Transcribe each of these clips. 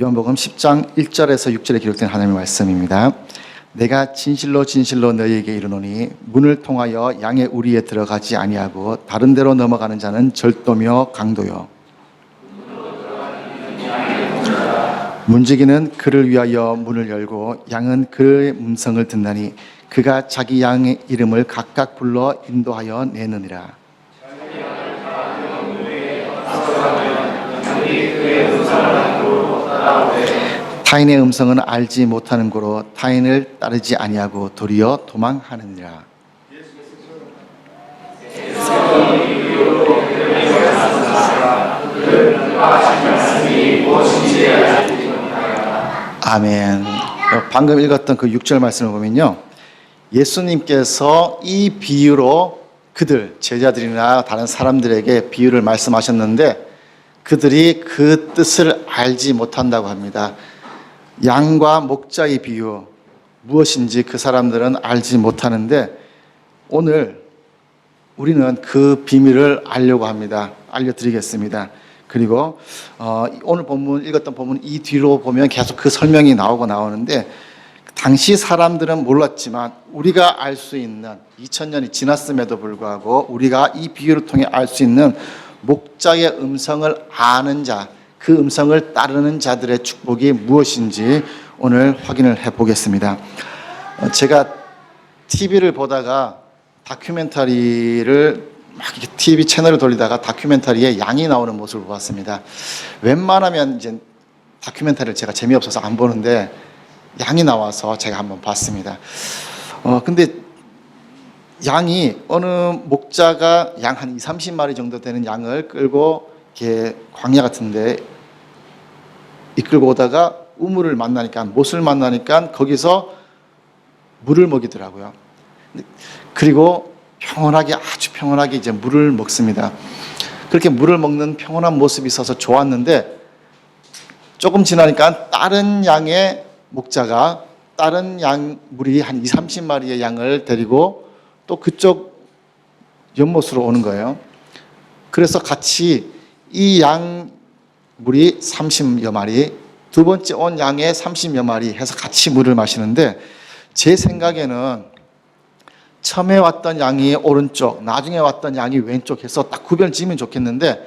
요한복음 10장 1절에서 6절에 기록된 하나님의 말씀입니다. 내가 진실로 진실로 너희에게 이르노니 문을 통하여 양의 우리에 들어가지 아니하고 다른 데로 넘어가는 자는 절도며 강도요 문지기는 그를 위하여 문을 열고 양은 그의 음성을 듣나니 그가 자기 양의 이름을 각각 불러 인도하여 내느니라. 타인의 음성은 알지 못하는 고로 타인을 따르지 아니하고 도리어 도망하느니라. 아멘. 방금 읽었던 그 6절 말씀을 보면요, 예수님께서 이 비유로 그들, 제자들이나 다른 사람들에게 비유를 말씀하셨는데 그들이 그 뜻을 알지 못한다고 합니다. 양과 목자의 비유, 무엇인지 그 사람들은 알지 못하는데 오늘 우리는 그 비밀을 알려고 합니다. 알려드리겠습니다. 그리고 오늘 본문, 읽었던 본문 이 뒤로 보면 계속 그 설명이 나오는데 당시 사람들은 몰랐지만 우리가 알 수 있는 2000년이 지났음에도 불구하고 우리가 이 비유를 통해 알 수 있는 목자의 음성을 아는 자, 그 음성을 따르는 자들의 축복이 무엇인지 오늘 확인을 해보겠습니다. 제가 TV를 보다가 다큐멘터리를 막 TV 채널을 돌리다가 다큐멘터리에 양이 나오는 모습을 보았습니다. 웬만하면 이제 다큐멘터리를 제가 재미없어서 안 보는데 양이 나와서 제가 한번 봤습니다. 근데 양이 어느 목자가 양 한 20-30마리 정도 되는 양을 끌고 이렇게 광야 같은데 이끌고 오다가 우물을 만나니까, 못을 만나니까 거기서 물을 먹이더라고요. 그리고 평온하게, 아주 평온하게 이제 물을 먹습니다. 그렇게 물을 먹는 평온한 모습이 있어서 좋았는데 조금 지나니까 다른 양의 목자가 다른 양 무리 한 20-30마리의 양을 데리고 또 그쪽 연못으로 오는 거예요. 그래서 같이 이 양 무리 30여 마리, 두 번째 온 양의 30여 마리 해서 같이 물을 마시는데 제 생각에는 처음에 왔던 양이 오른쪽, 나중에 왔던 양이 왼쪽 해서 딱 구별 지으면 좋겠는데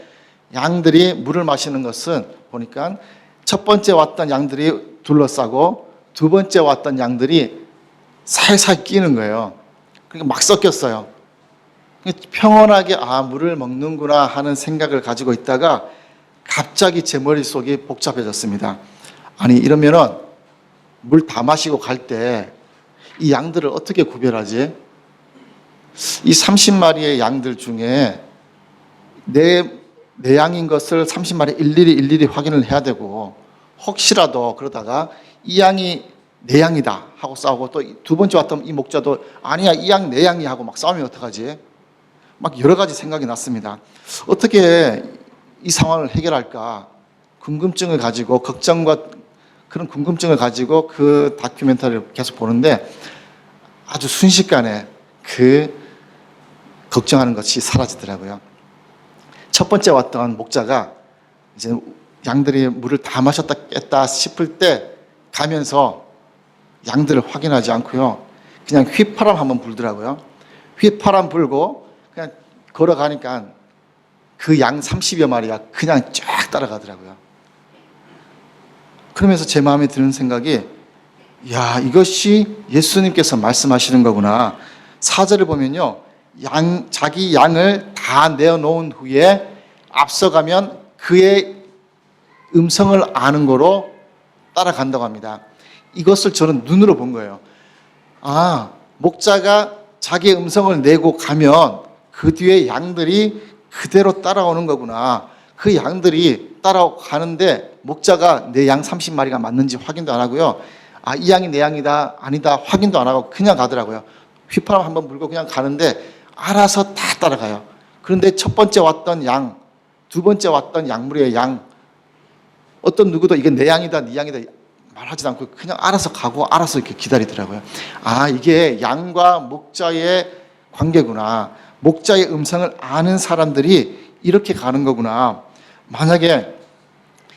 양들이 물을 마시는 것은 보니까 첫 번째 왔던 양들이 둘러싸고 두 번째 왔던 양들이 살살 끼는 거예요. 그러니까 막 섞였어요. 평온하게 물을 먹는구나 하는 생각을 가지고 있다가 갑자기 제 머릿속이 복잡해졌습니다. 아니 이러면은 물 다 마시고 갈 때 이 양들을 어떻게 구별하지? 이 30마리의 양들 중에 내 양인 것을 30마리 일일이 확인을 해야 되고 혹시라도 그러다가 이 양이 내 양이다 하고 싸우고 또 두 번째 왔던 이 목자도 아니야 이 양 내 양이 하고 막 싸우면 어떡하지? 막 여러 가지 생각이 났습니다. 어떻게 이 상황을 해결할까? 궁금증을 가지고 걱정과 그런 궁금증을 가지고 그 다큐멘터리를 계속 보는데 아주 순식간에 그 걱정하는 것이 사라지더라고요. 첫 번째 왔던 목자가 이제 양들이 물을 다 마셨다 깼다 싶을 때 가면서 양들을 확인하지 않고요. 그냥 휘파람 한번 불더라고요. 휘파람 불고 그냥 걸어가니까 그 양 30여 마리가 그냥 쫙 따라가더라고요. 그러면서 제 마음에 드는 생각이 야, 이것이 예수님께서 말씀하시는 거구나. 4절을 보면요. 자기 양을 다 내어놓은 후에 앞서가면 그의 음성을 아는 거로 따라간다고 합니다. 이것을 저는 눈으로 본 거예요. 목자가 자기의 음성을 내고 가면 그 뒤에 양들이 그대로 따라오는 거구나. 그 양들이 따라가는데 목자가 내 양 30마리가 맞는지 확인도 안 하고요. 이 양이 내 양이다 아니다 확인도 안 하고 그냥 가더라고요. 휘파람 한번 불고 그냥 가는데 알아서 다 따라가요. 그런데 첫 번째 왔던 양, 두 번째 왔던 양무리의 양, 어떤 누구도 이게 내 양이다 네 양이다 말하지도 않고 그냥 알아서 가고 알아서 이렇게 기다리더라고요. 이게 양과 목자의 관계구나. 목자의 음성을 아는 사람들이 이렇게 가는 거구나. 만약에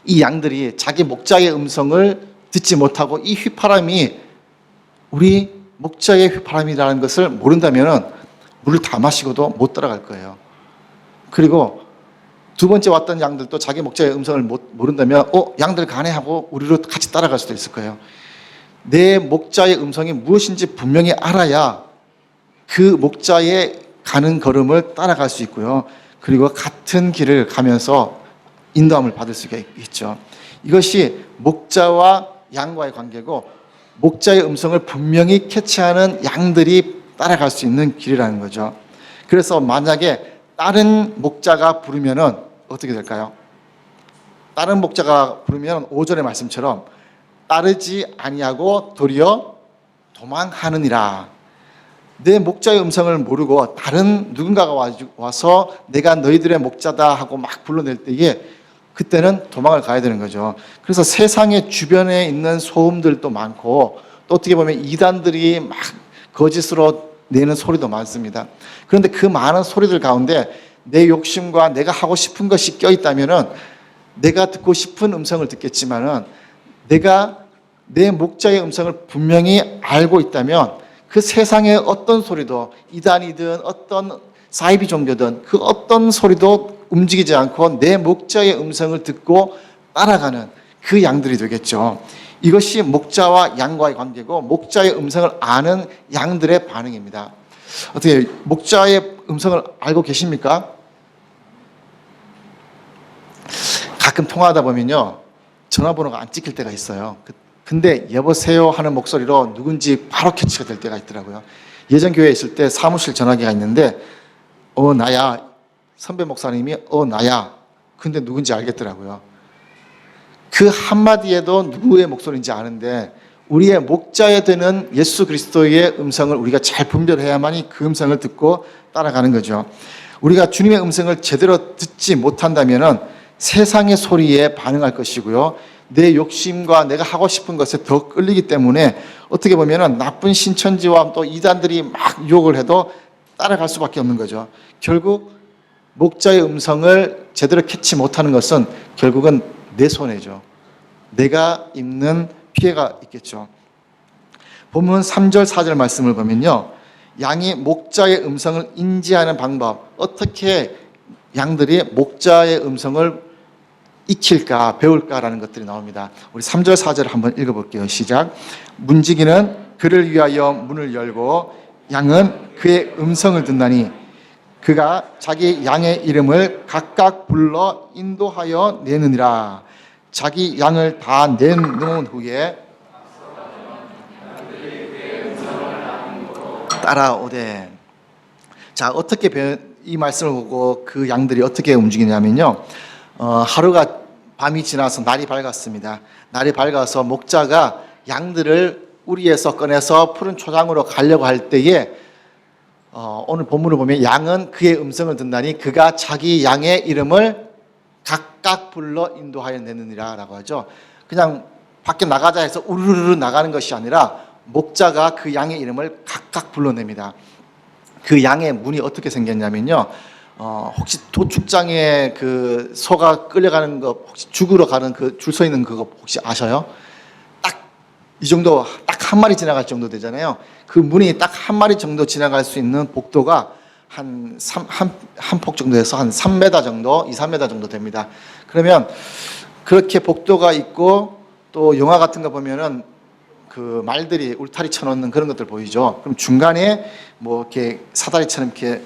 이 양들이 자기 목자의 음성을 듣지 못하고 이 휘파람이 우리 목자의 휘파람이라는 것을 모른다면 물을 다 마시고도 못 따라갈 거예요. 그리고 두 번째 왔던 양들도 자기 목자의 음성을 모른다면 양들 가네 하고 우리로 같이 따라갈 수도 있을 거예요. 내 목자의 음성이 무엇인지 분명히 알아야 그 목자의 가는 걸음을 따라갈 수 있고요. 그리고 같은 길을 가면서 인도함을 받을 수가 있겠죠. 이것이 목자와 양과의 관계고, 목자의 음성을 분명히 캐치하는 양들이 따라갈 수 있는 길이라는 거죠. 그래서 만약에 다른 목자가 부르면은 어떻게 될까요? 다른 목자가 부르면 5절의 말씀처럼 따르지 아니하고 도리어 도망하느니라. 내 목자의 음성을 모르고 다른 누군가가 와서 내가 너희들의 목자다 하고 막 불러낼 때에 그때는 도망을 가야 되는 거죠. 그래서 세상의 주변에 있는 소음들도 많고, 또 어떻게 보면 이단들이 막 거짓으로 내는 소리도 많습니다. 그런데 그 많은 소리들 가운데 내 욕심과 내가 하고 싶은 것이 껴있다면은 내가 듣고 싶은 음성을 듣겠지만은, 내가 내 목자의 음성을 분명히 알고 있다면 그 세상의 어떤 소리도, 이단이든 어떤 사이비 종교든 그 어떤 소리도 움직이지 않고 내 목자의 음성을 듣고 따라가는 그 양들이 되겠죠. 이것이 목자와 양과의 관계고, 목자의 음성을 아는 양들의 반응입니다. 어떻게 목자의 음성을 알고 계십니까? 가끔 통화하다 보면요, 전화번호가 안 찍힐 때가 있어요. 근데 여보세요 하는 목소리로 누군지 바로 캐치가 될 때가 있더라고요. 예전 교회에 있을 때 사무실 전화기가 있는데 나야. 선배 목사님이 나야. 근데 누군지 알겠더라고요. 그 한마디에도 누구의 목소리인지 아는데, 우리의 목자에 되는 예수 그리스도의 음성을 우리가 잘 분별해야만이 그 음성을 듣고 따라가는 거죠. 우리가 주님의 음성을 제대로 듣지 못한다면 세상의 소리에 반응할 것이고요, 내 욕심과 내가 하고 싶은 것에 더 끌리기 때문에 어떻게 보면 나쁜 신천지와 또 이단들이 막 유혹을 해도 따라갈 수밖에 없는 거죠. 결국 목자의 음성을 제대로 캐치 못하는 것은 결국은 내 손해죠. 내가 입는 피해가 있겠죠. 본문 3절 4절 말씀을 보면요, 양이 목자의 음성을 인지하는 방법, 어떻게 양들이 목자의 음성을 익힐까 배울까라는 것들이 나옵니다. 우리 3절 4절 한번 읽어볼게요. 시작. 문지기는 그를 위하여 문을 열고 양은 그의 음성을 듣나니 그가 자기 양의 이름을 각각 불러 인도하여 내느니라. 자기 양을 다 내놓은 후에 따라오되. 자, 어떻게 이 말씀을 보고 그 양들이 어떻게 움직이냐면요, 하루가 밤이 지나서 날이 밝았습니다. 날이 밝아서 목자가 양들을 우리에서 꺼내서 푸른 초장으로 가려고 할 때에 오늘 본문을 보면 양은 그의 음성을 듣나니 그가 자기 양의 이름을 각각 불러 인도하여 내느니라 라고 하죠. 그냥 밖에 나가자 해서 우르르 나가는 것이 아니라 목자가 그 양의 이름을 각각 불러냅니다. 그 양의 문이 어떻게 생겼냐면요, 혹시 도축장에 그 소가 끌려가는 거, 혹시 죽으러 가는 그 줄 서 있는 그거 혹시 아셔요? 딱 이 정도, 딱 한 마리 지나갈 정도 되잖아요. 그 문이 딱 한 마리 정도 지나갈 수 있는 복도가 한 폭 정도에서 한 3m 정도, 2, 3m 정도 됩니다. 그러면 그렇게 복도가 있고, 또 영화 같은 거 보면은 그 말들이 울타리 쳐놓는 그런 것들 보이죠? 그럼 중간에 뭐 이렇게 사다리처럼 이렇게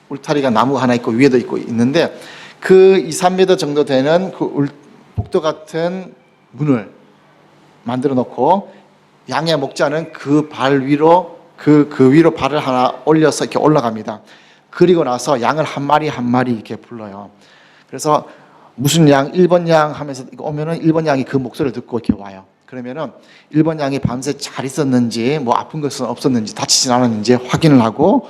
울타리가 나무가 하나 있고 위에도 있고 있는데, 그 2, 3m 정도 되는 그 복도 같은 문을 만들어 놓고 양의 목자는 그 발 위로 그 위로 발을 하나 올려서 이렇게 올라갑니다. 그리고 나서 양을 한 마리 한 마리 이렇게 불러요. 그래서 무슨 양, 1번 양 하면서 오면은 1번 양이 그 목소리를 듣고 이렇게 와요. 그러면은 1번 양이 밤새 잘 있었는지, 뭐 아픈 것은 없었는지, 다치진 않았는지 확인을 하고,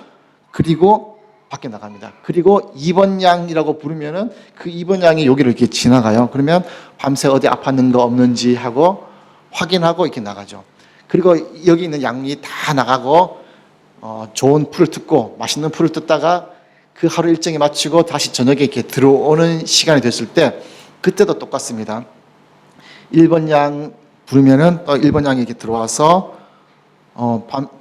그리고 밖에 나갑니다. 그리고 2번 양이라고 부르면은 그 2번 양이 여기를 이렇게 지나가요. 그러면 밤새 어디 아팠는 거 없는지 하고 확인하고 이렇게 나가죠. 그리고 여기 있는 양이 다 나가고 좋은 풀을 뜯고 맛있는 풀을 뜯다가 그 하루 일정이 마치고 다시 저녁에 이렇게 들어오는 시간이 됐을 때, 그때도 똑같습니다. 1번 양 부르면은 또 1번 양이 이렇게 들어와서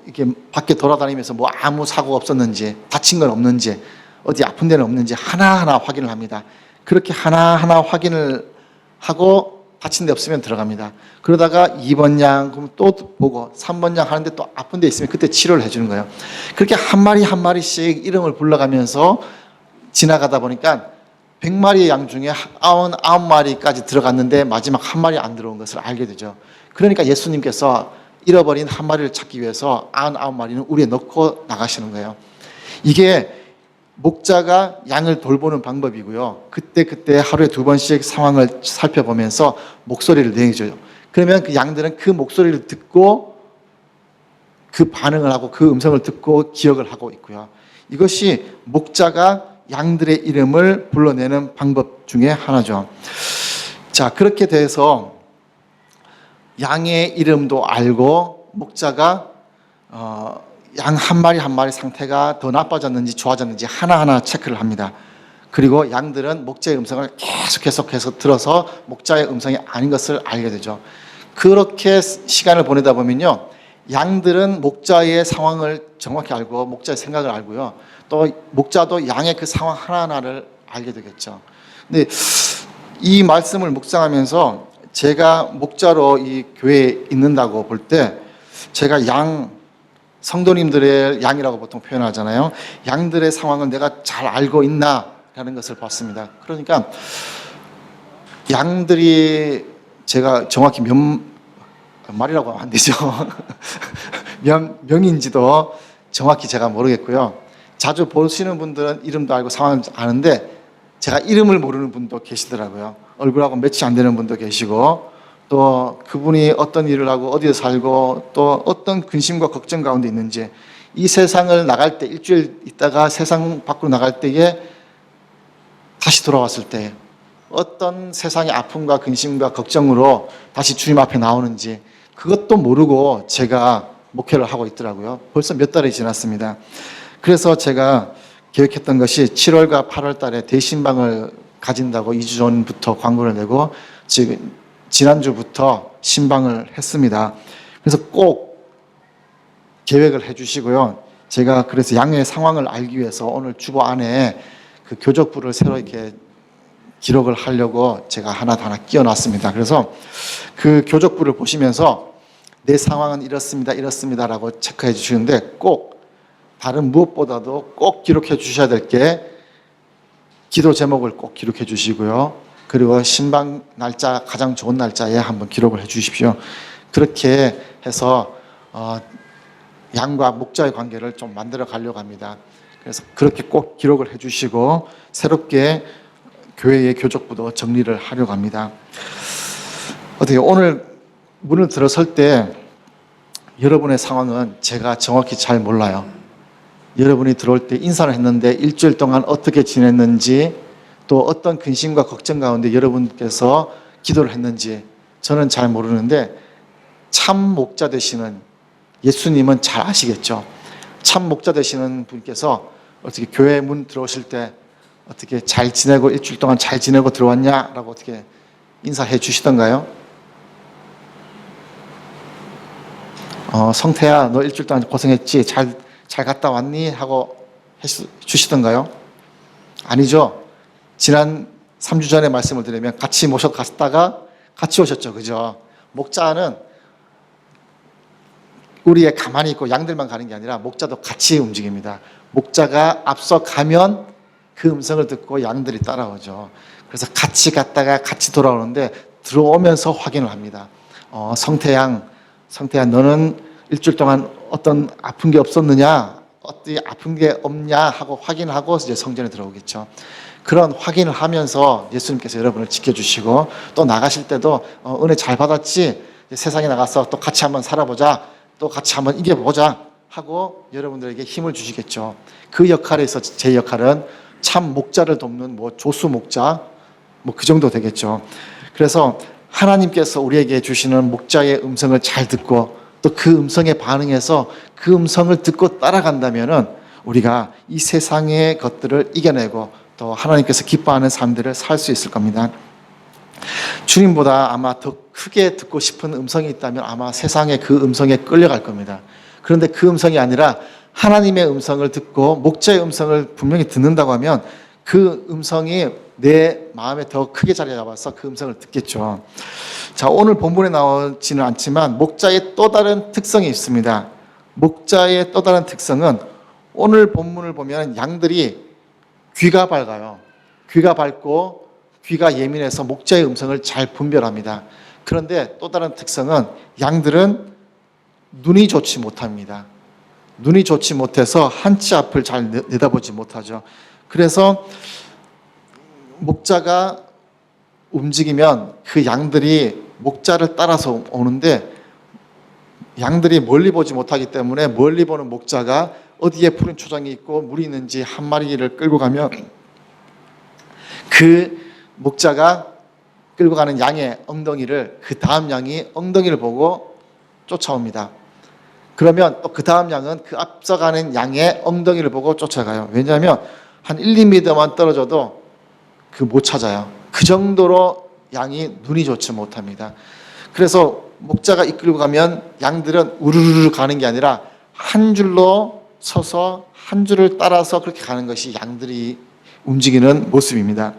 이렇게 밖에 돌아다니면서 뭐 아무 사고가 없었는지, 다친 건 없는지, 어디 아픈 데는 없는지 하나하나 확인을 합니다. 그렇게 하나하나 확인을 하고 다친 데 없으면 들어갑니다. 그러다가 2번 양 그럼 또 보고 3번 양 하는데 또 아픈 데 있으면 그때 치료를 해주는 거예요. 그렇게 한 마리 한 마리씩 이름을 불러가면서 지나가다 보니까 100마리의 양 중에 99마리까지 들어갔는데 마지막 한 마리 안 들어온 것을 알게 되죠. 그러니까 예수님께서 잃어버린 한 마리를 찾기 위해서 99마리는 우리에 넣고 나가시는 거예요. 이게 목자가 양을 돌보는 방법이고요. 그때 하루에 2번씩 상황을 살펴보면서 목소리를 내줘요. 그러면 그 양들은 그 목소리를 듣고 그 반응을 하고 그 음성을 듣고 기억을 하고 있고요. 이것이 목자가 양들의 이름을 불러내는 방법 중에 하나죠. 자, 그렇게 돼서 양의 이름도 알고 목자가 양 한 마리 한 마리 상태가 더 나빠졌는지 좋아졌는지 하나하나 체크를 합니다. 그리고 양들은 목자의 음성을 계속 들어서 목자의 음성이 아닌 것을 알게 되죠. 그렇게 시간을 보내다 보면요, 양들은 목자의 상황을 정확히 알고 목자의 생각을 알고요, 또 목자도 양의 그 상황 하나하나를 알게 되겠죠. 근데 이 말씀을 묵상하면서 제가 목자로 이 교회에 있는다고 볼 때 제가 성도님들의 양이라고 보통 표현하잖아요. 양들의 상황을 내가 잘 알고 있나라는 것을 봤습니다. 그러니까 양들이 제가 정확히 말이라고 하면 안 되죠. 명인지도 정확히 제가 모르겠고요. 자주 보시는 분들은 이름도 알고 상황을 아는데 제가 이름을 모르는 분도 계시더라고요. 얼굴하고 매치 안 되는 분도 계시고, 또 그분이 어떤 일을 하고 어디에 살고 또 어떤 근심과 걱정 가운데 있는지, 이 세상을 나갈 때 일주일 있다가 세상 밖으로 나갈 때에 다시 돌아왔을 때 어떤 세상의 아픔과 근심과 걱정으로 다시 주님 앞에 나오는지 그것도 모르고 제가 목회를 하고 있더라고요. 벌써 몇 달이 지났습니다. 그래서 제가 계획했던 것이 7월과 8월 달에 대신방을 가진다고 2주 전부터 광고를 내고 지금 지난주부터 신방을 했습니다. 그래서 꼭 계획을 해주시고요. 제가 그래서 양의 상황을 알기 위해서 오늘 주보 안에 그 교적부를 새로 이렇게 기록을 하려고 제가 하나 끼워놨습니다. 그래서 그 교적부를 보시면서 내 상황은 이렇습니다라고 체크해 주시는데, 꼭 다른 무엇보다도 꼭 기록해 주셔야 될 게 기도 제목을 꼭 기록해 주시고요. 그리고 신방 날짜, 가장 좋은 날짜에 한번 기록을 해 주십시오. 그렇게 해서 양과 목자의 관계를 좀 만들어 가려고 합니다. 그래서 그렇게 꼭 기록을 해 주시고 새롭게 교회의 교적부도 정리를 하려고 합니다. 어떻게 오늘 문을 들어설 때 여러분의 상황은 제가 정확히 잘 몰라요. 여러분이 들어올 때 인사를 했는데 일주일 동안 어떻게 지냈는지, 또 어떤 근심과 걱정 가운데 여러분께서 기도를 했는지 저는 잘 모르는데, 참 목자 되시는 예수님은 잘 아시겠죠. 참 목자 되시는 분께서 어떻게 교회 문 들어오실 때 어떻게 잘 지내고 일주일 동안 잘 지내고 들어왔냐라고 어떻게 인사해 주시던가요? 성태야, 너 일주일 동안 고생했지? 잘 갔다 왔니? 하고 주시던가요? 아니죠. 지난 3주 전에 말씀을 드리면 같이 모셔갔다가 같이 오셨죠. 그죠? 목자는 우리의 가만히 있고 양들만 가는 게 아니라 목자도 같이 움직입니다. 목자가 앞서 가면 그 음성을 듣고 양들이 따라오죠. 그래서 같이 갔다가 같이 돌아오는데 들어오면서 확인을 합니다. 성태야, 너는 일주일 동안 어떤 아픈 게 없었느냐, 어디 아픈 게 없냐 하고 확인하고 이제 성전에 들어오겠죠. 그런 확인을 하면서 예수님께서 여러분을 지켜주시고, 또 나가실 때도 은혜 잘 받았지? 세상에 나가서 또 같이 한번 살아보자, 또 같이 한번 이겨보자 하고 여러분들에게 힘을 주시겠죠. 그 역할에서 제 역할은 참 목자를 돕는 조수 목자 그 정도 되겠죠. 그래서 하나님께서 우리에게 주시는 목자의 음성을 잘 듣고 또 그 음성에 반응해서 그 음성을 듣고 따라간다면은 우리가 이 세상의 것들을 이겨내고 또 하나님께서 기뻐하는 삶들을 살 수 있을 겁니다. 주님보다 아마 더 크게 듣고 싶은 음성이 있다면 아마 세상의 그 음성에 끌려갈 겁니다. 그런데 그 음성이 아니라 하나님의 음성을 듣고 목자의 음성을 분명히 듣는다고 하면 그 음성이 내 마음에 더 크게 자리 잡아서 그 음성을 듣겠죠. 자, 오늘 본문에 나오지는 않지만 목자의 또 다른 특성이 있습니다. 목자의 또 다른 특성은 오늘 본문을 보면 양들이 귀가 밝아요. 귀가 밝고 귀가 예민해서 목자의 음성을 잘 분별합니다. 그런데 또 다른 특성은 양들은 눈이 좋지 못합니다. 눈이 좋지 못해서 한치 앞을 잘 내다보지 못하죠. 그래서 목자가 움직이면 그 양들이 목자를 따라서 오는데 양들이 멀리 보지 못하기 때문에 멀리 보는 목자가 어디에 푸른 초장이 있고 물이 있는지 한 마리를 끌고 가면 그 목자가 끌고 가는 양의 엉덩이를 그 다음 양이 엉덩이를 보고 쫓아옵니다. 그러면 또 그 다음 양은 그 앞서가는 양의 엉덩이를 보고 쫓아가요. 왜냐하면 한 1, 2m만 떨어져도 그 못 찾아요. 그 정도로 양이 눈이 좋지 못합니다. 그래서 목자가 이끌고 가면 양들은 우르르 가는 게 아니라 한 줄로 서서 한 줄을 따라서 그렇게 가는 것이 양들이 움직이는 모습입니다.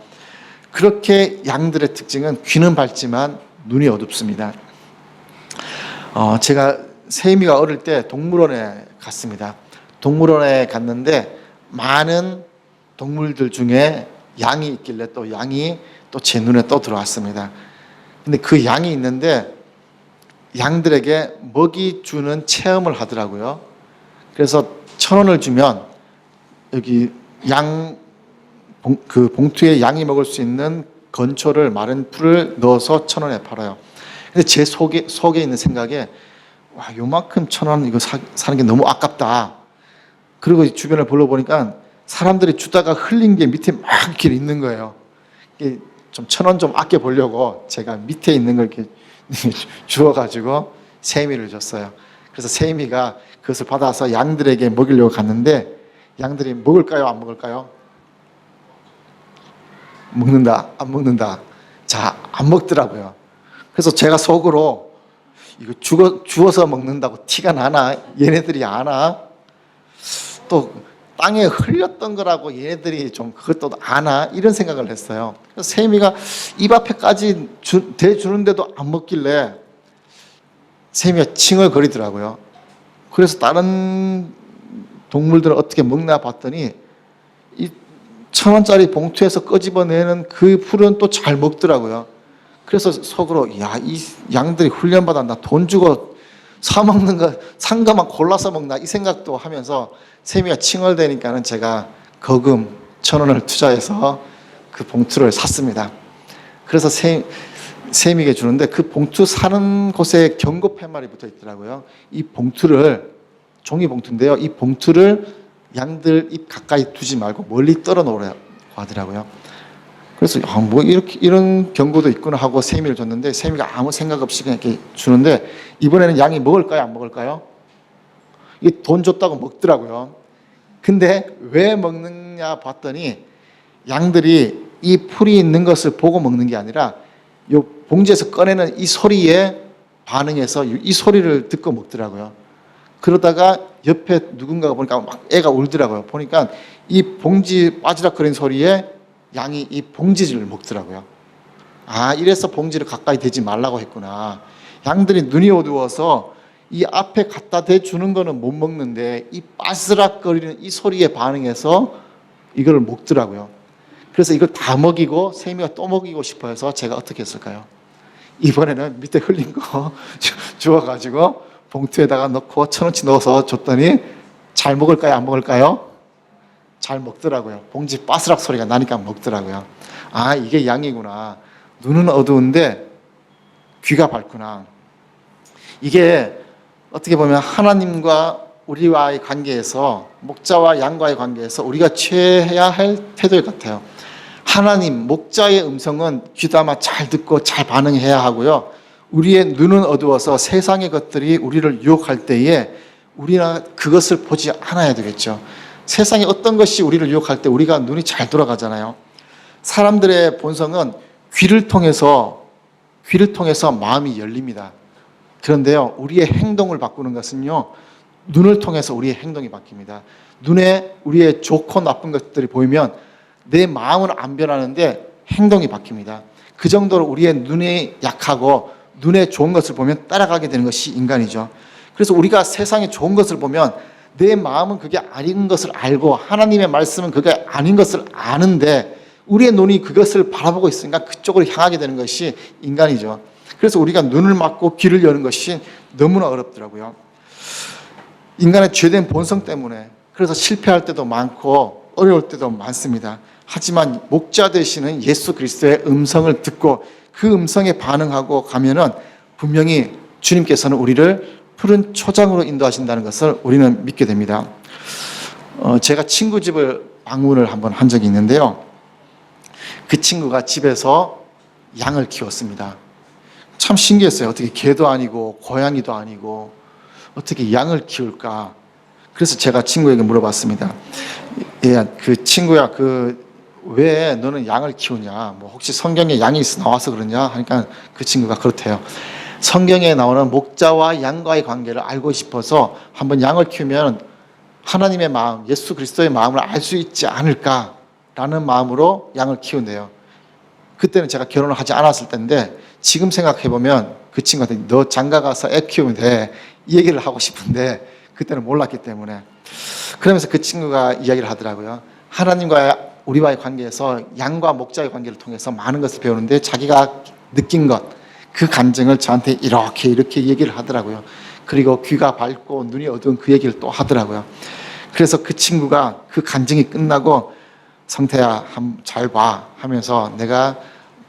그렇게 양들의 특징은 귀는 밝지만 눈이 어둡습니다. 제가 세미가 어릴 때 동물원에 갔습니다. 동물원에 갔는데 많은 동물들 중에 양이 있길래 또 양이 또 제 눈에 또 들어왔습니다. 근데 그 양이 있는데 양들에게 먹이 주는 체험을 하더라고요. 그래서 1,000원을 주면 여기 그 봉투에 양이 먹을 수 있는 건초를 마른 풀을 넣어서 1,000원에 팔아요. 근데 제 속에 있는 생각에 와, 요만큼 1,000원 이거 사는 게 너무 아깝다. 그리고 주변을 둘러보니까 사람들이 주다가 흘린 게 밑에 막 이렇게 있는 거예요. 좀 1,000원 좀 아껴 보려고 제가 밑에 있는 걸 이렇게 주워가지고 세미를 줬어요. 그래서 세미가 그것을 받아서 양들에게 먹이려고 갔는데 양들이 먹을까요? 안 먹을까요? 먹는다, 안 먹는다. 자, 안 먹더라고요. 그래서 제가 속으로 이거 주워서 먹는다고 티가 나나? 얘네들이 아나? 또 땅에 흘렸던 거라고 얘네들이 좀 그것도 아나? 이런 생각을 했어요. 그래서 세미가 입 앞에까지 대주는데도 안 먹길래 세미가 칭얼거리더라고요. 그래서 다른 동물들은 어떻게 먹나 봤더니 이 1,000원짜리 봉투에서 끄집어내는 그 풀은 또 잘 먹더라고요. 그래서 속으로 야, 이 양들이 훈련받았나? 돈 주고 사 먹는 거, 산 것만 골라서 먹나? 이 생각도 하면서 세미가 칭얼대니까는 제가 거금 1,000원을 투자해서 그 봉투를 샀습니다. 그래서 세미에게 주는데 그 봉투 사는 곳에 경고 팻말이 붙어 있더라고요. 이 봉투를, 종이 봉투인데요. 이 봉투를 양들 입 가까이 두지 말고 멀리 떨어 놓으라고 하더라고요. 그래서 뭐 이런 경고도 있구나 하고 세미를 줬는데 세미가 아무 생각 없이 그냥 이렇게 주는데 이번에는 양이 먹을까요? 안 먹을까요? 이게 돈 줬다고 먹더라고요. 근데 왜 먹느냐 봤더니 양들이 이 풀이 있는 것을 보고 먹는 게 아니라 이 봉지에서 꺼내는 이 소리에 반응해서 이 소리를 듣고 먹더라고요. 그러다가 옆에 누군가가 보니까 막 애가 울더라고요. 보니까 이 봉지 빠지락거리는 소리에 양이 이 봉지를 먹더라고요. 아, 이래서 봉지를 가까이 대지 말라고 했구나. 양들이 눈이 어두워서 이 앞에 갖다 대주는 거는 못 먹는데 이 빠스락거리는 이 소리에 반응해서 이걸 먹더라고요. 그래서 이걸 다 먹이고 세미가 또 먹이고 싶어 해서 제가 어떻게 했을까요? 이번에는 밑에 흘린 거 주워가지고 봉투에다가 넣고 1,000원치 넣어서 줬더니 잘 먹을까요? 안 먹을까요? 잘 먹더라고요. 봉지 빠스락 소리가 나니까 먹더라고요. 아, 이게 양이구나. 눈은 어두운데 귀가 밝구나. 이게 어떻게 보면 하나님과 우리와의 관계에서, 목자와 양과의 관계에서 우리가 취해야 할 태도 같아요. 하나님, 목자의 음성은 귀담아 잘 듣고 잘 반응해야 하고요. 우리의 눈은 어두워서 세상의 것들이 우리를 유혹할 때에 우리는 그것을 보지 않아야 되겠죠. 세상에 어떤 것이 우리를 유혹할 때 우리가 눈이 잘 돌아가잖아요. 사람들의 본성은 귀를 통해서 마음이 열립니다. 그런데요, 우리의 행동을 바꾸는 것은요, 눈을 통해서 우리의 행동이 바뀝니다. 눈에 우리의 좋고 나쁜 것들이 보이면 내 마음은 안 변하는데 행동이 바뀝니다. 그 정도로 우리의 눈이 약하고 눈에 좋은 것을 보면 따라가게 되는 것이 인간이죠. 그래서 우리가 세상에 좋은 것을 보면 내 마음은 그게 아닌 것을 알고 하나님의 말씀은 그게 아닌 것을 아는데 우리의 눈이 그것을 바라보고 있으니까 그쪽으로 향하게 되는 것이 인간이죠. 그래서 우리가 눈을 막고 귀를 여는 것이 너무나 어렵더라고요. 인간의 죄된 본성 때문에 그래서 실패할 때도 많고 어려울 때도 많습니다. 하지만 목자 되시는 예수 그리스도의 음성을 듣고 그 음성에 반응하고 가면은 분명히 주님께서는 우리를 푸른 초장으로 인도하신다는 것을 우리는 믿게 됩니다. 제가 친구 집을 방문을 한번 한 적이 있는데요. 그 친구가 집에서 양을 키웠습니다. 참 신기했어요. 어떻게 개도 아니고 고양이도 아니고 어떻게 양을 키울까? 그래서 제가 친구에게 물어봤습니다. 그 친구야, 왜 너는 양을 키우냐? 뭐 혹시 성경에 양이 나와서 그러냐? 하니까 그 친구가 그렇대요. 성경에 나오는 목자와 양과의 관계를 알고 싶어서 한번 양을 키우면 하나님의 마음, 예수 그리스도의 마음을 알 수 있지 않을까라는 마음으로 양을 키운대요. 그때는 제가 결혼을 하지 않았을 때인데 지금 생각해보면 그 친구한테 너 장가 가서 애 키우면 돼. 이 얘기를 하고 싶은데 그때는 몰랐기 때문에. 그러면서 그 친구가 이야기를 하더라고요. 하나님과 우리와의 관계에서 양과 목자의 관계를 통해서 많은 것을 배우는데 자기가 느낀 것, 그 감정을 저한테 이렇게 얘기를 하더라고요. 그리고 귀가 밝고 눈이 어두운 그 얘기를 또 하더라고요. 그래서 그 친구가 그 간증이 끝나고 성태야 잘 봐 하면서 내가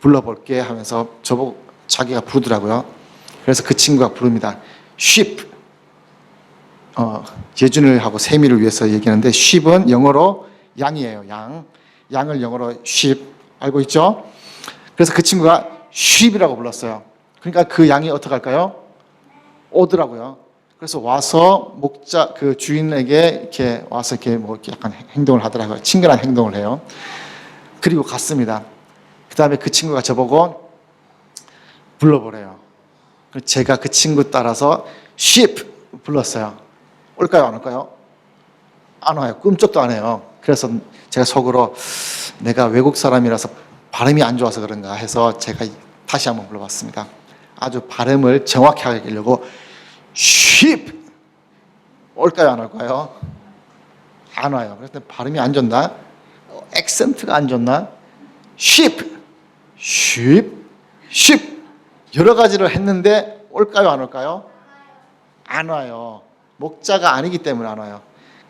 불러볼게 하면서 저보고 자기가 부르더라고요. 그래서 그 친구가 부릅니다. sheep. 예준이하고 세미를 위해서 얘기하는데 sheep은 영어로 양이에요. 양을 영어로 sheep. 알고 있죠? 그래서 그 친구가 sheep이라고 불렀어요. 그러니까 그 양이 어떻게 할까요? 오더라고요. 그래서 와서 목자 그 주인에게 이렇게 와서 이렇게 뭐 이렇게 약간 행동을 하더라고요. 친근한 행동을 해요. 그리고 갔습니다. 그 다음에 그 친구가 저보고 불러보래요. 제가 그 친구 따라서 sheep 불렀어요. 올까요? 안 올까요? 안 와요. 꿈쩍도 안 해요. 그래서 제가 속으로 내가 외국 사람이라서 발음이 안 좋아서 그런가 해서 제가 다시 한번 불러봤습니다. 아주 발음을 정확하게 하려고 sheep 올까요? 안 올까요? 안 와요. 그래서 발음이 안 좋나? 액센트가 안 좋나? sheep 여러 가지를 했는데 올까요? 안 올까요? 안 와요. 목자가 아니기 때문에 안 와요.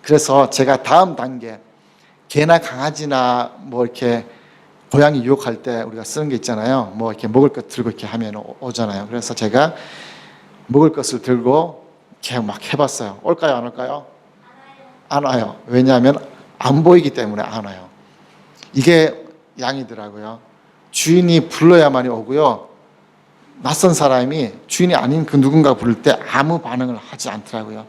그래서 제가 다음 단계 개나 강아지나 뭐 이렇게 고양이 유혹할 때 우리가 쓰는 게 있잖아요. 뭐 이렇게 먹을 것 들고 이렇게 하면 오잖아요. 그래서 제가 먹을 것을 들고 이렇게 막 해봤어요. 올까요? 안 올까요? 안 와요. 왜냐하면 안 보이기 때문에 안 와요. 이게 양이더라고요. 주인이 불러야만이 오고요. 낯선 사람이 주인이 아닌 그 누군가 부를 때 아무 반응을 하지 않더라고요.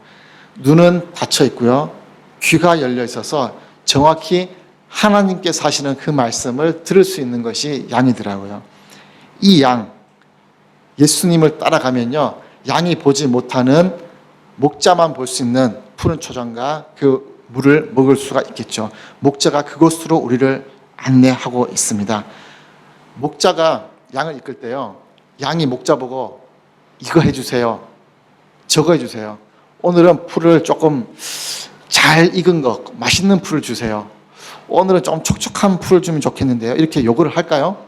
눈은 닫혀 있고요. 귀가 열려 있어서 정확히 하나님께서 하시는 그 말씀을 들을 수 있는 것이 양이더라고요. 이 양, 예수님을 따라가면요. 양이 보지 못하는 목자만 볼 수 있는 푸른 초장과 그 물을 먹을 수가 있겠죠. 목자가 그곳으로 우리를 안내하고 있습니다. 목자가 양을 이끌 때요. 양이 목자 보고 이거 해주세요. 저거 해주세요. 오늘은 풀을 조금 잘 익은 거, 맛있는 풀을 주세요. 오늘은 좀 촉촉한 풀을 주면 좋겠는데요. 이렇게 요구를 할까요?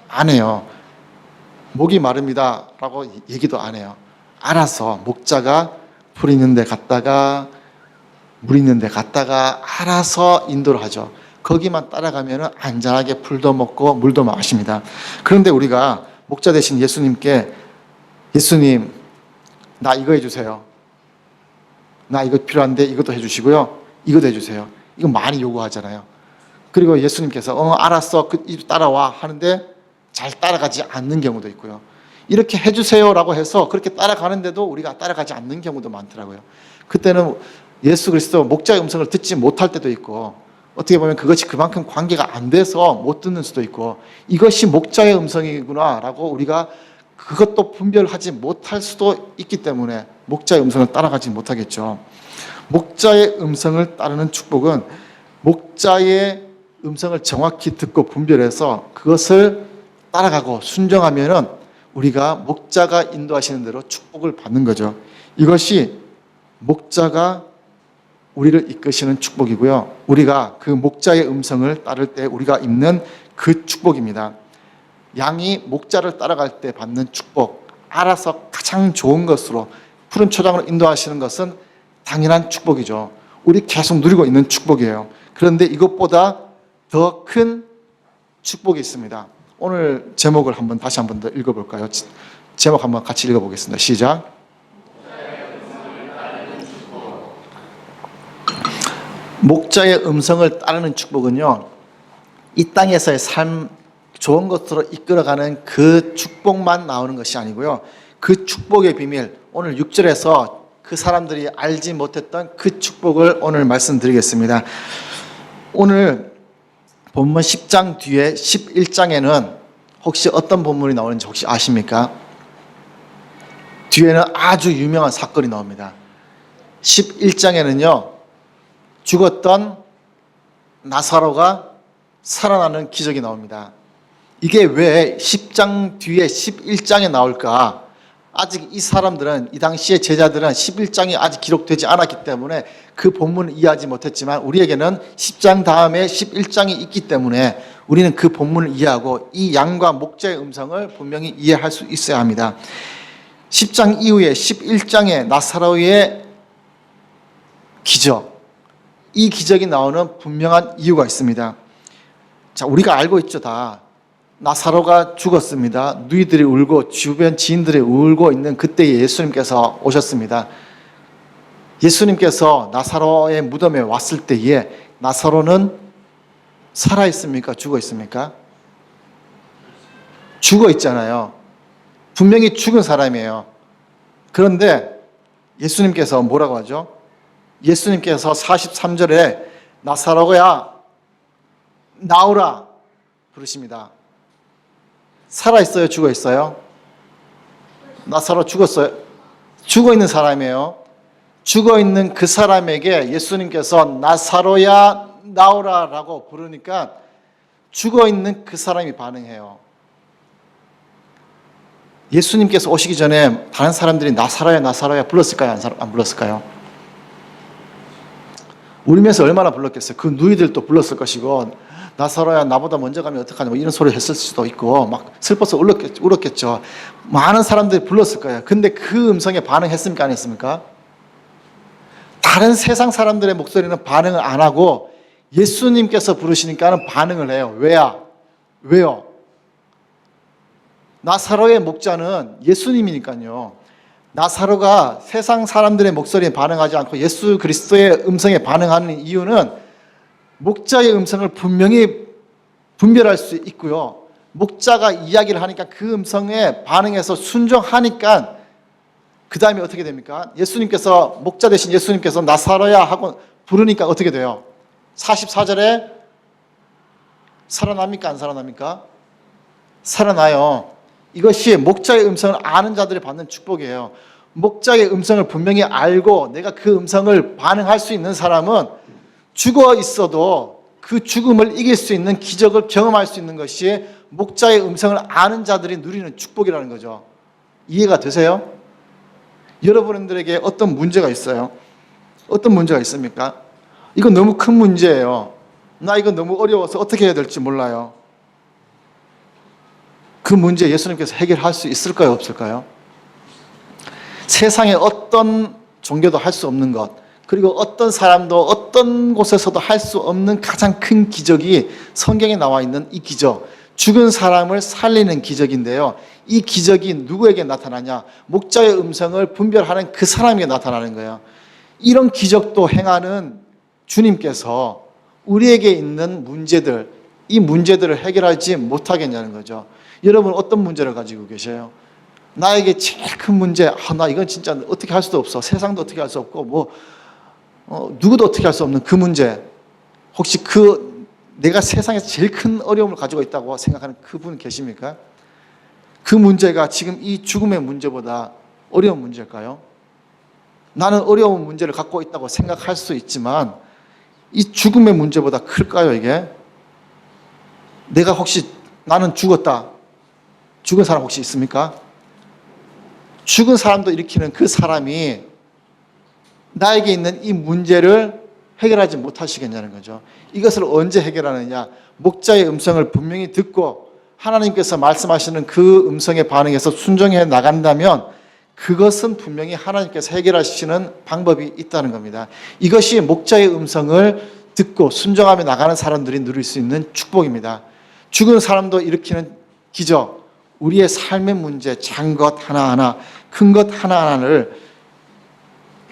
안 해요. 목이 마릅니다 라고 얘기도 안 해요. 알아서 목자가 풀 있는 데 갔다가 물 있는 데 갔다가 알아서 인도를 하죠. 거기만 따라가면 안전하게 풀도 먹고 물도 마십니다. 그런데 우리가 목자 되신 예수님께 예수님 나 이거 해주세요. 나 이거 필요한데 이것도 해주시고요. 이것도 해주세요. 이거 많이 요구하잖아요. 그리고 예수님께서 알았어 따라와 하는데 잘 따라가지 않는 경우도 있고요. 이렇게 해주세요라고 해서 그렇게 따라가는데도 우리가 따라가지 않는 경우도 많더라고요. 그때는 예수 그리스도 목자의 음성을 듣지 못할 때도 있고 어떻게 보면 그것이 그만큼 관계가 안 돼서 못 듣는 수도 있고, 이것이 목자의 음성이구나라고 우리가 그것도 분별하지 못할 수도 있기 때문에 목자의 음성을 따라가지 못하겠죠. 목자의 음성을 따르는 축복은 목자의 음성을 정확히 듣고 분별해서 그것을 따라가고 순종하면은 우리가 목자가 인도하시는 대로 축복을 받는 거죠. 이것이 목자가 우리를 이끄시는 축복이고요. 우리가 그 목자의 음성을 따를 때 우리가 입는 그 축복입니다. 양이 목자를 따라갈 때 받는 축복, 알아서 가장 좋은 것으로 푸른 초장으로 인도하시는 것은 당연한 축복이죠. 우리 계속 누리고 있는 축복이에요. 그런데 이것보다 더 큰 축복이 있습니다. 오늘 제목을 다시 한번 더 읽어볼까요? 제목 한번 같이 읽어보겠습니다. 시작. 목자의 음성을 따르는 축복은요, 이 땅에서의 삶, 좋은 것으로 이끌어가는 그 축복만 나오는 것이 아니고요, 그 축복의 비밀, 오늘 6절에서 그 사람들이 알지 못했던 그 축복을 오늘 말씀드리겠습니다. 오늘 본문 10장 뒤에 11장에는 혹시 어떤 본문이 나오는지 혹시 아십니까? 뒤에는 아주 유명한 사건이 나옵니다. 11장에는요, 죽었던 나사로가 살아나는 기적이 나옵니다. 이게 왜 10장 뒤에 11장에 나올까? 아직 이 사람들은, 이 당시의 제자들은 11장이 아직 기록되지 않았기 때문에 그 본문을 이해하지 못했지만, 우리에게는 10장 다음에 11장이 있기 때문에 우리는 그 본문을 이해하고 이 양과 목자의 음성을 분명히 이해할 수 있어야 합니다. 10장 이후에 11장에 나사로의 기적, 이 기적이 나오는 분명한 이유가 있습니다. 자, 우리가 알고 있죠, 다. 나사로가 죽었습니다. 누이들이 울고 주변 지인들이 울고 있는 그때에 예수님께서 오셨습니다. 예수님께서 나사로의 무덤에 왔을 때에 나사로는 살아 있습니까? 죽어 있습니까? 죽어 있잖아요. 분명히 죽은 사람이에요. 그런데 예수님께서 뭐라고 하죠? 예수님께서 43절에 나사로야 나오라 부르십니다. 살아있어요? 죽어있어요? 나사로 죽었어요? 죽어있는 사람이에요. 죽어있는 그 사람에게 예수님께서 나사로야 나오라 라고 부르니까 죽어있는 그 사람이 반응해요. 예수님께서 오시기 전에 다른 사람들이 나사로야 나사로야 불렀을까요? 안 불렀을까요? 울면서 얼마나 불렀겠어요. 그 누이들도 불렀을 것이고, 나사로야 나보다 먼저 가면 어떡하냐 뭐 이런 소리 했을 수도 있고, 막 슬퍼서 울었겠죠. 많은 사람들이 불렀을 거예요. 근데 그 음성에 반응했습니까? 안 했습니까? 다른 세상 사람들의 목소리는 반응을 안 하고 예수님께서 부르시니까는 반응을 해요. 왜요? 나사로의 목자는 예수님이니까요. 나사로가 세상 사람들의 목소리에 반응하지 않고 예수 그리스도의 음성에 반응하는 이유는 목자의 음성을 분명히 분별할 수 있고요. 목자가 이야기를 하니까 그 음성에 반응해서 순종하니까 그 다음에 어떻게 됩니까? 예수님께서, 목자 대신 예수님께서 나사로야 하고 부르니까 어떻게 돼요? 44절에 살아납니까? 안 살아납니까? 살아나요. 이것이 목자의 음성을 아는 자들이 받는 축복이에요. 목자의 음성을 분명히 알고 내가 그 음성을 반응할 수 있는 사람은 죽어 있어도 그 죽음을 이길 수 있는 기적을 경험할 수 있는 것이 목자의 음성을 아는 자들이 누리는 축복이라는 거죠. 이해가 되세요? 여러분들에게 어떤 문제가 있어요? 어떤 문제가 있습니까? 이건 너무 큰 문제예요. 나 이거 너무 어려워서 어떻게 해야 될지 몰라요. 그 문제 예수님께서 해결할 수 있을까요? 없을까요? 세상에 어떤 종교도 할 수 없는 것, 그리고 어떤 사람도 어떤 곳에서도 할 수 없는 가장 큰 기적이 성경에 나와 있는 이 기적, 죽은 사람을 살리는 기적인데요. 이 기적이 누구에게 나타나냐? 목자의 음성을 분별하는 그 사람에게 나타나는 거예요. 이런 기적도 행하는 주님께서 우리에게 있는 문제들, 이 문제들을 해결하지 못하겠냐는 거죠. 여러분 어떤 문제를 가지고 계세요? 나에게 제일 큰 문제, 나 이건 진짜 어떻게 할 수도 없어. 세상도 어떻게 할 수 없고, 누구도 어떻게 할 수 없는 그 문제. 혹시 내가 세상에서 제일 큰 어려움을 가지고 있다고 생각하는 그분 계십니까? 그 문제가 지금 이 죽음의 문제보다 어려운 문제일까요? 나는 어려운 문제를 갖고 있다고 생각할 수 있지만 이 죽음의 문제보다 클까요, 이게? 내가 혹시 나는 죽었다. 죽은 사람 혹시 있습니까? 죽은 사람도 일으키는 그 사람이 나에게 있는 이 문제를 해결하지 못하시겠냐는 거죠. 이것을 언제 해결하느냐? 목자의 음성을 분명히 듣고 하나님께서 말씀하시는 그 음성에 반응해서 순종해 나간다면 그것은 분명히 하나님께서 해결하시는 방법이 있다는 겁니다. 이것이 목자의 음성을 듣고 순종하며 나가는 사람들이 누릴 수 있는 축복입니다. 죽은 사람도 일으키는 기적, 우리의 삶의 문제, 작은 것 하나하나, 큰 것 하나하나를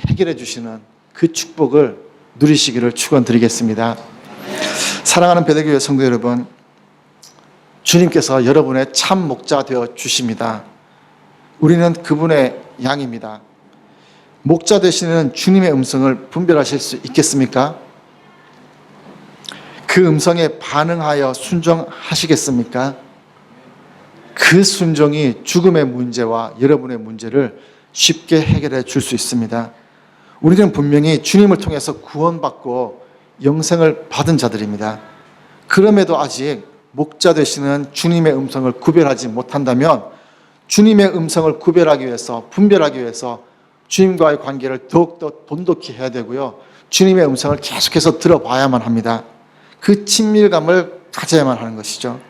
해결해 주시는 그 축복을 누리시기를 축원드리겠습니다. 사랑하는 베들교회 성도 여러분, 주님께서 여러분의 참 목자 되어 주십니다. 우리는 그분의 양입니다. 목자 되시는 주님의 음성을 분별하실 수 있겠습니까? 그 음성에 반응하여 순종하시겠습니까? 그 순종이 죽음의 문제와 여러분의 문제를 쉽게 해결해 줄 수 있습니다. 우리는 분명히 주님을 통해서 구원받고 영생을 받은 자들입니다. 그럼에도 아직 목자 되시는 주님의 음성을 구별하지 못한다면 주님의 음성을 구별하기 위해서, 분별하기 위해서 주님과의 관계를 더욱더 돈독히 해야 되고요. 주님의 음성을 계속해서 들어봐야만 합니다. 그 친밀감을 가져야만 하는 것이죠.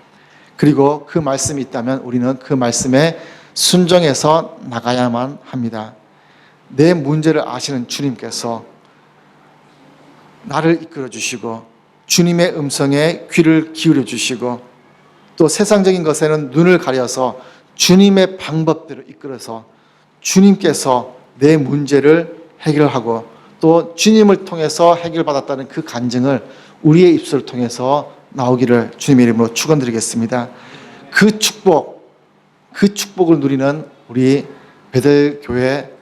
그리고 그 말씀이 있다면 우리는 그 말씀에 순종해서 나가야만 합니다. 내 문제를 아시는 주님께서 나를 이끌어 주시고 주님의 음성에 귀를 기울여 주시고 또 세상적인 것에는 눈을 가려서 주님의 방법대로 이끌어서 주님께서 내 문제를 해결하고 또 주님을 통해서 해결받았다는 그 간증을 우리의 입술을 통해서 나오기를 주님의 이름으로 축원드리겠습니다. 그 축복을 누리는 우리 베들교회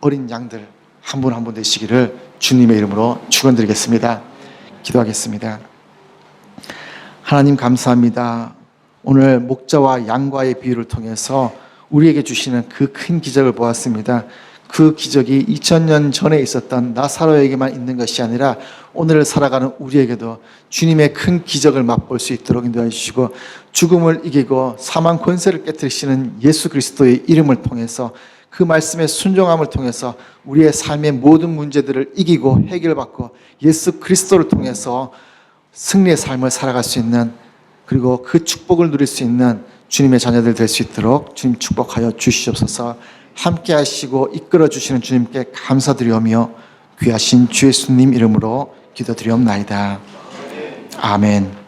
어린 양들 한 분 한 분 되시기를 주님의 이름으로 축원드리겠습니다. 기도하겠습니다. 하나님 감사합니다. 오늘 목자와 양과의 비유를 통해서 우리에게 주시는 그 큰 기적을 보았습니다. 그 기적이 2000년 전에 있었던 나사로에게만 있는 것이 아니라 오늘을 살아가는 우리에게도 주님의 큰 기적을 맛볼 수 있도록 인도해 주시고 죽음을 이기고 사망 권세를 깨뜨리시는 예수 그리스도의 이름을 통해서 그 말씀의 순종함을 통해서 우리의 삶의 모든 문제들을 이기고 해결받고 예수 그리스도를 통해서 승리의 삶을 살아갈 수 있는 그리고 그 축복을 누릴 수 있는 주님의 자녀들 될 수 있도록 주님 축복하여 주시옵소서. 함께 하시고 이끌어 주시는 주님께 감사드리오며 귀하신 주 예수님 이름으로 기도드리옵나이다. 아멘.